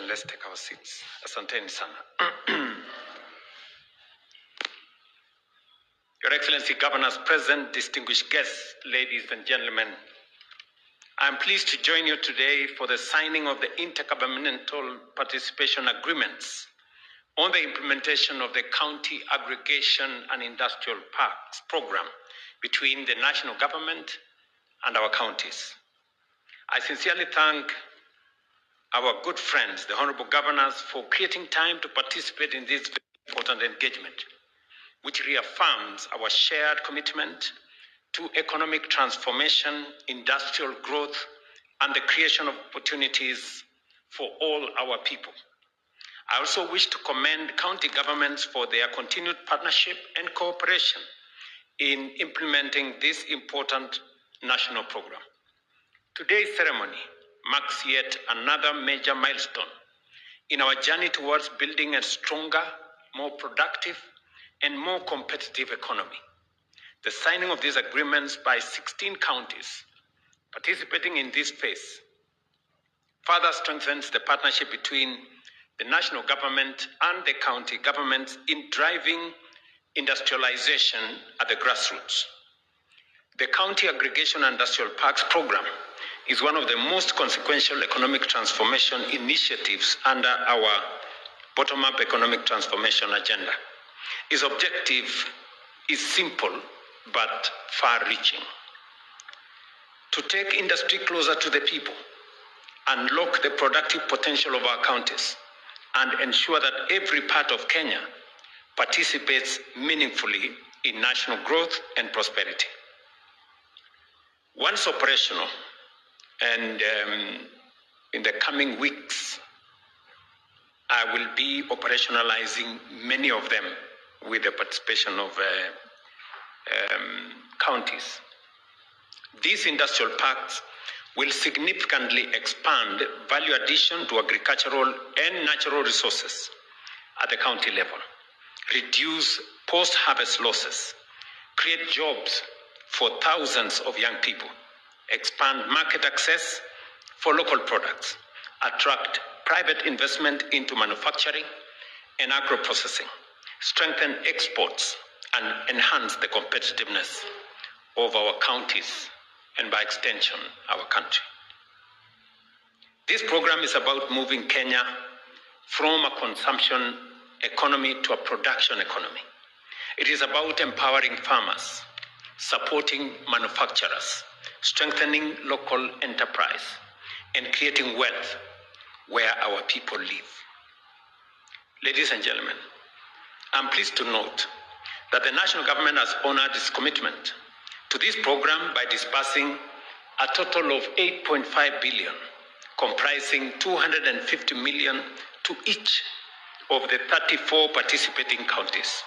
and let's take our seats. Asanteni sana. Your Excellency, Governors present, distinguished guests, ladies and gentlemen, I am pleased to join you today for the signing of the intergovernmental participation agreements on the implementation of the County Aggregation and Industrial Parks program between the national government and our counties. I sincerely thank our good friends, the Honorable Governors, for creating time to participate in this very important engagement, which reaffirms our shared commitment to economic transformation, industrial growth, and the creation of opportunities for all our people. I also wish to commend county governments for their continued partnership and cooperation in implementing this important national program. Today's ceremony marks yet another major milestone in our journey towards building a stronger, more productive, and more competitive economy. The signing of these agreements by 16 counties participating in this phase further strengthens the partnership between the national government and the county governments in driving industrialization at the grassroots. The County Aggregation and Industrial Parks program is one of the most consequential economic transformation initiatives under our bottom-up economic transformation agenda. Its objective is simple but far-reaching: to take industry closer to the people, unlock the productive potential of our counties, and ensure that every part of Kenya participates meaningfully in national growth and prosperity. Once operational, and in the coming weeks, I will be operationalizing many of them with the participation of counties. These industrial parks will significantly expand value addition to agricultural and natural resources at the county level, reduce post-harvest losses, create jobs for thousands of young people, expand market access for local products, attract private investment into manufacturing and agro-processing, strengthen exports, and enhance the competitiveness of our counties and, by extension, our country. This program is about moving Kenya from a consumption economy to a production economy. It is about empowering farmers, supporting manufacturers, strengthening local enterprise, and creating wealth where our people live. Ladies and gentlemen, I'm pleased to note that the national government has honored its commitment to this program by disbursing a total of 8.5 billion, comprising 250 million to each of the 34 participating counties,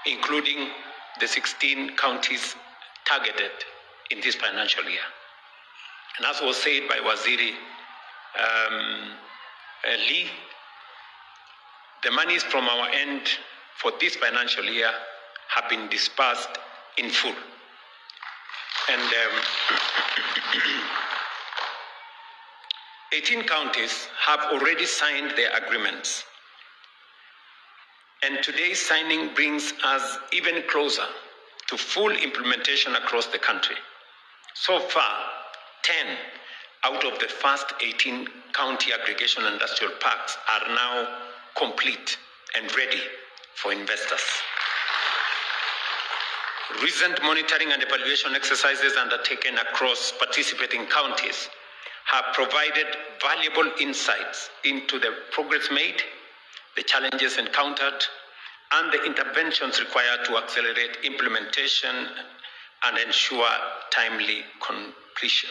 including the 16 counties targeted in this financial year. And as was said by Waziri Lee, the monies from our end for this financial year have been disbursed in full. And 18 counties have already signed their agreements. And today's signing brings us even closer to full implementation across the country. So far, 10 out of the first 18 county aggregation industrial parks are now complete and ready for investors. Recent monitoring and evaluation exercises undertaken across participating counties have provided valuable insights into the progress made, the challenges encountered, and the interventions required to accelerate implementation and ensure timely completion.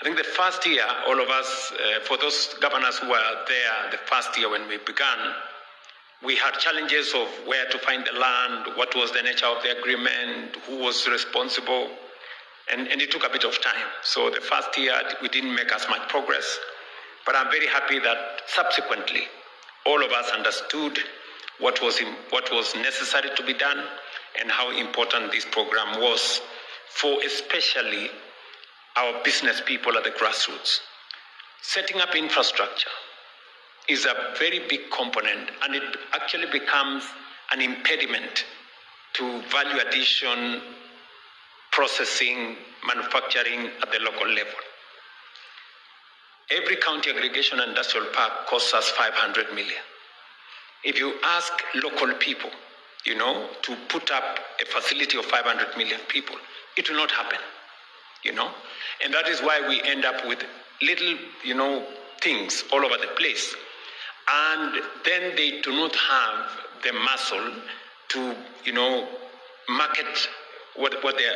I think the first year, all of us, for those governors who were there the first year when we began, we had challenges of where to find the land, what was the nature of the agreement, who was responsible, and it took a bit of time. So the first year, we didn't make as much progress, but I'm very happy that subsequently, all of us understood what was necessary to be done and how important this program was for especially our business people at the grassroots. Setting up infrastructure, is a very big component, and it actually becomes an impediment to value addition, processing, manufacturing at the local level. Every county aggregation industrial park costs us 500 million. If you ask local people, to put up a facility of 500 million people, it will not happen, And that is why we end up with little, things all over the place. And then they do not have the muscle to, market what they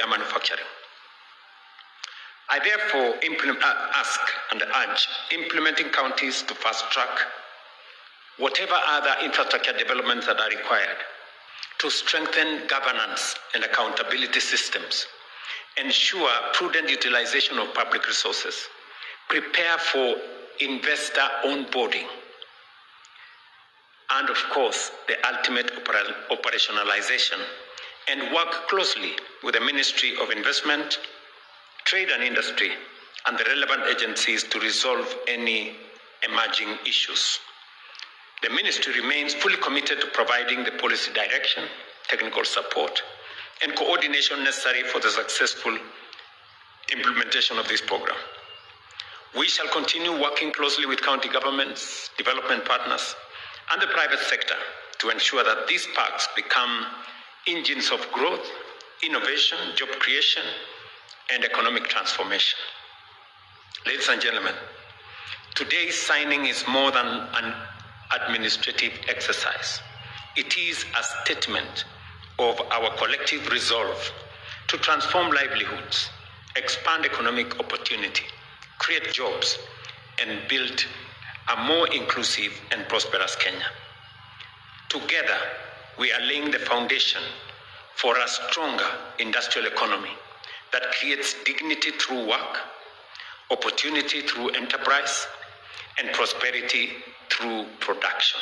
are manufacturing. I therefore ask and urge implementing counties to fast track whatever other infrastructure developments that are required to strengthen governance and accountability systems, ensure prudent utilization of public resources, prepare for investor onboarding, and of course, the ultimate operationalization, and work closely with the Ministry of Investment, Trade and Industry, and the relevant agencies to resolve any emerging issues. The ministry remains fully committed to providing the policy direction, technical support, and coordination necessary for the successful implementation of this program. We shall continue working closely with county governments, development partners, and the private sector to ensure that these parks become engines of growth, innovation, job creation, and economic transformation. Ladies and gentlemen, today's signing is more than an administrative exercise. It is a statement of our collective resolve to transform livelihoods, expand economic opportunity, create jobs, and build a more inclusive and prosperous Kenya. Together, we are laying the foundation for a stronger industrial economy that creates dignity through work, opportunity through enterprise, and prosperity through production.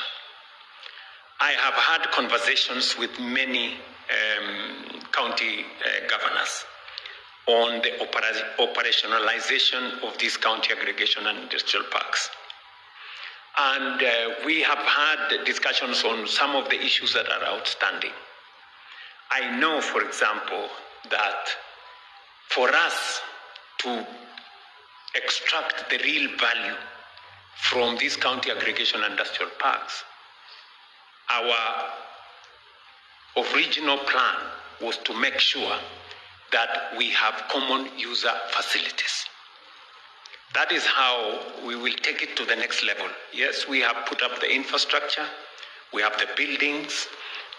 I have had conversations with many county governors on the operationalization of these county aggregation and industrial parks. And we have had discussions on some of the issues that are outstanding. I know, for example, that for us to extract the real value from these county aggregation industrial parks, our original plan was to make sure that we have common user facilities. That is how we will take it to the next level. Yes, we have put up the infrastructure, we have the buildings,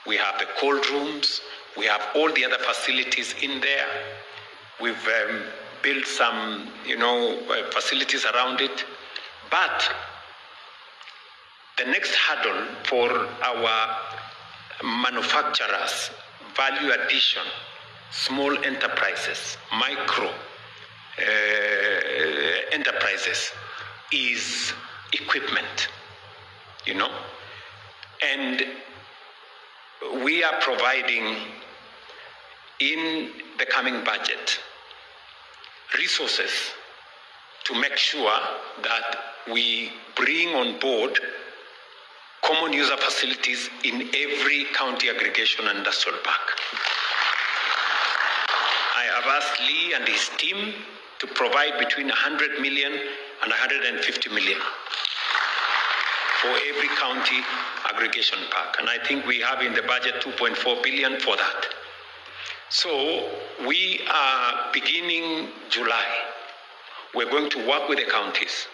we have the cold rooms, we have all the other facilities in there. We've built some, facilities around it. But the next hurdle for our manufacturers, value addition, small enterprises, micro enterprises, is equipment, And we are providing in the coming budget resources to make sure that we bring on board common user facilities in every county aggregation and industrial park. I have asked Lee and his team to provide between 100 million and 150 million for every county aggregation park. And I think we have in the budget 2.4 billion for that. So we are beginning July. We're going to work with the counties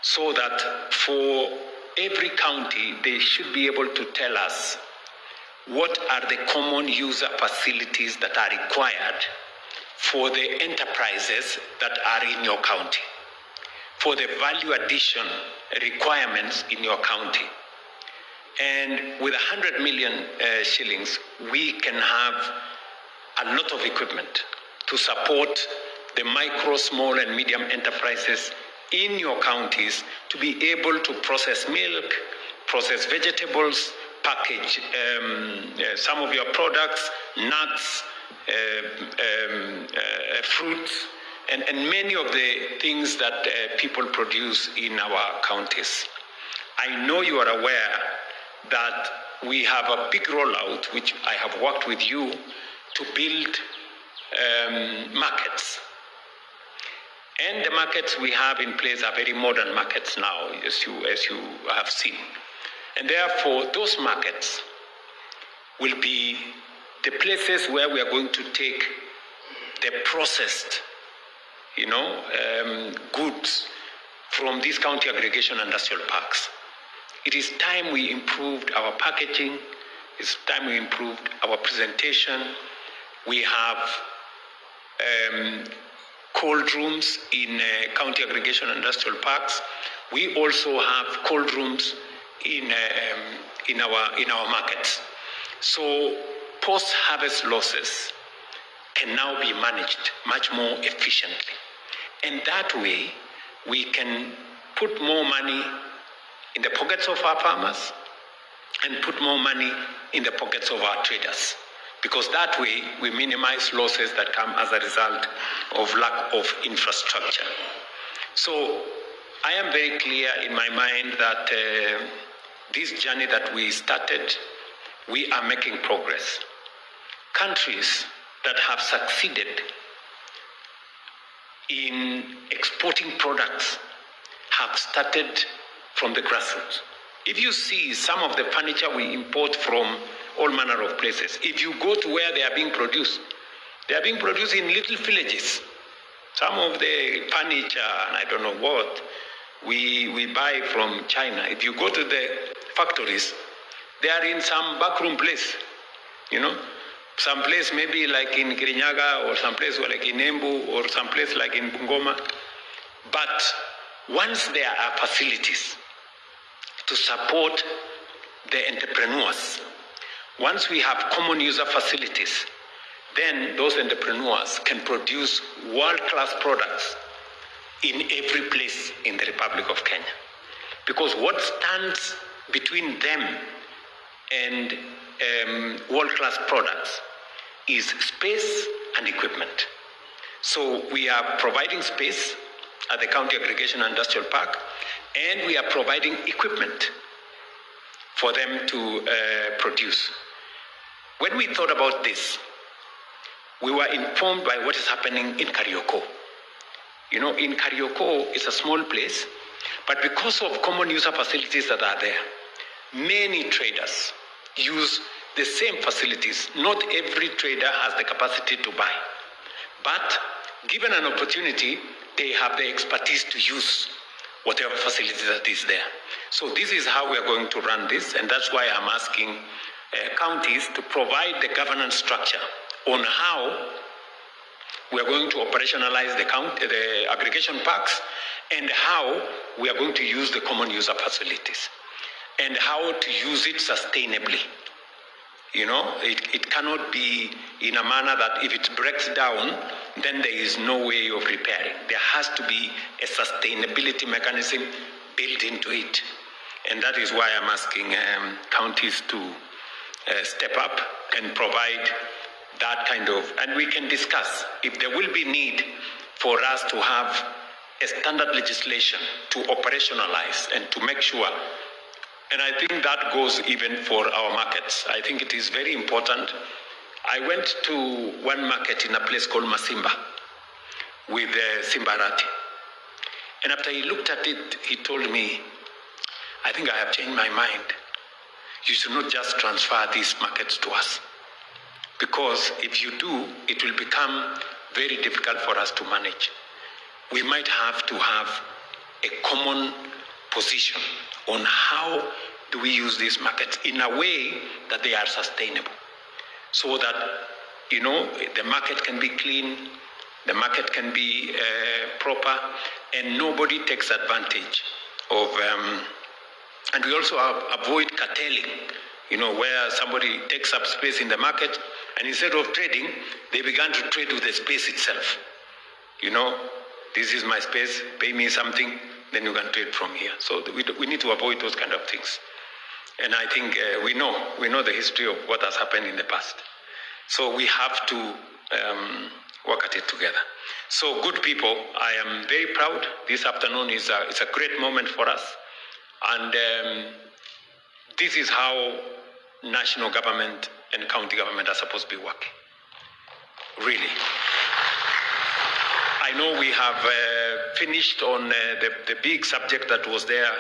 so that for every county, they should be able to tell us what are the common user facilities that are required for the enterprises that are in your county, for the value addition requirements in your county. And with 100 million shillings, we can have a lot of equipment to support the micro, small, and medium enterprises in your counties to be able to process milk, process vegetables, package some of your products, nuts, fruits, and many of the things that people produce in our counties. I know you are aware that we have a big rollout, which I have worked with you to build markets. And the markets we have in place are very modern markets now, as you have seen. And therefore, those markets will be the places where we are going to take the processed, goods from these county aggregation industrial parks. It is time we improved our packaging. It's time we improved our presentation. We have cold rooms in county aggregation industrial parks. We also have cold rooms in our markets. So post-harvest losses can now be managed much more efficiently. And that way, we can put more money in the pockets of our farmers and put more money in the pockets of our traders. Because that way, we minimize losses that come as a result of lack of infrastructure. So I am very clear in my mind that this journey that we started, we are making progress. Countries that have succeeded in exporting products have started from the grassroots. If you see some of the furniture we import from all manner of places, if you go to where they are being produced in little villages. Some of the furniture, and I don't know what, we buy from China. If you go to the factories, they are in some backroom place, some place maybe like in Kirinyaga, or some place like in Embu, or some place like in Bungoma. But once there are facilities to support the entrepreneurs, once we have common user facilities, then those entrepreneurs can produce world-class products in every place in the Republic of Kenya. Because what stands between them and world-class products is space and equipment. So we are providing space at the County Aggregation Industrial Park, and we are providing equipment for them to produce. When we thought about this, we were informed by what is happening in Karioko. In Karioko, it's a small place, but because of common user facilities that are there, many traders use the same facilities. Not every trader has the capacity to buy, but given an opportunity, they have the expertise to use whatever facility that is there. So this is how we are going to run this, and that's why I'm asking counties to provide the governance structure on how we are going to operationalize the aggregation parks, and how we are going to use the common user facilities, and how to use it sustainably. It cannot be in a manner that if it breaks down, then there is no way of repairing. There has to be a sustainability mechanism built into it. And that is why I'm asking counties to step up and provide that kind of, and we can discuss if there will be need for us to have a standard legislation to operationalize and to make sure. And I think that goes even for our markets. I think it is very important. I went to one market in a place called Masimba with Simbarati. And after he looked at it, he told me, I think I have changed my mind. You should not just transfer these markets to us. Because if you do, it will become very difficult for us to manage. We might have to have a common position on how do we use these markets in a way that they are sustainable. So that, the market can be clean, the market can be proper, and nobody takes advantage of, and we also avoid curtailing, where somebody takes up space in the market, and instead of trading, they began to trade with the space itself. This is my space, pay me something, then you can trade from here. So we need to avoid those kind of things. And I think we know the history of what has happened in the past. So we have to work at it together. So, good people, I am very proud. This afternoon is a great moment for us. And this is how national government and county government are supposed to be working. Really. I know we have finished on the big subject that was there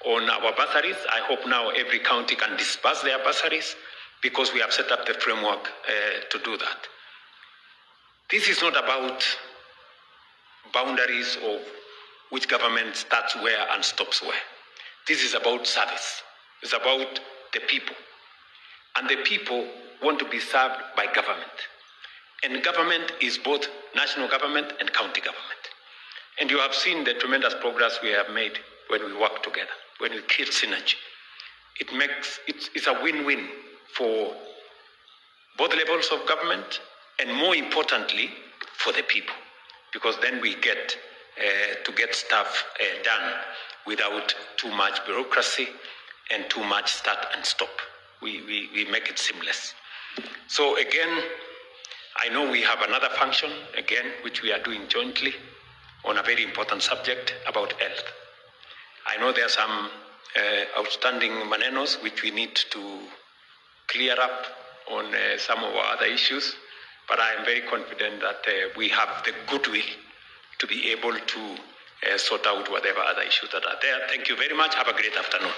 on our bursaries. I hope now every county can disburse their bursaries because we have set up the framework to do that. This is not about boundaries of which government starts where and stops where. This is about service. It's about the people. And the people want to be served by government. And government is both national government and county government. And you have seen the tremendous progress we have made when we work together, when we create synergy. It's a win-win for both levels of government and more importantly, for the people. Because then we get to get stuff done without too much bureaucracy and too much start and stop. We make it seamless. So again, I know we have another function, again, which we are doing jointly on a very important subject about health. I know there are some outstanding manenos which we need to clear up on some of our other issues, but I am very confident that we have the goodwill to be able to sort out whatever other issues that are there. Thank you very much. Have a great afternoon.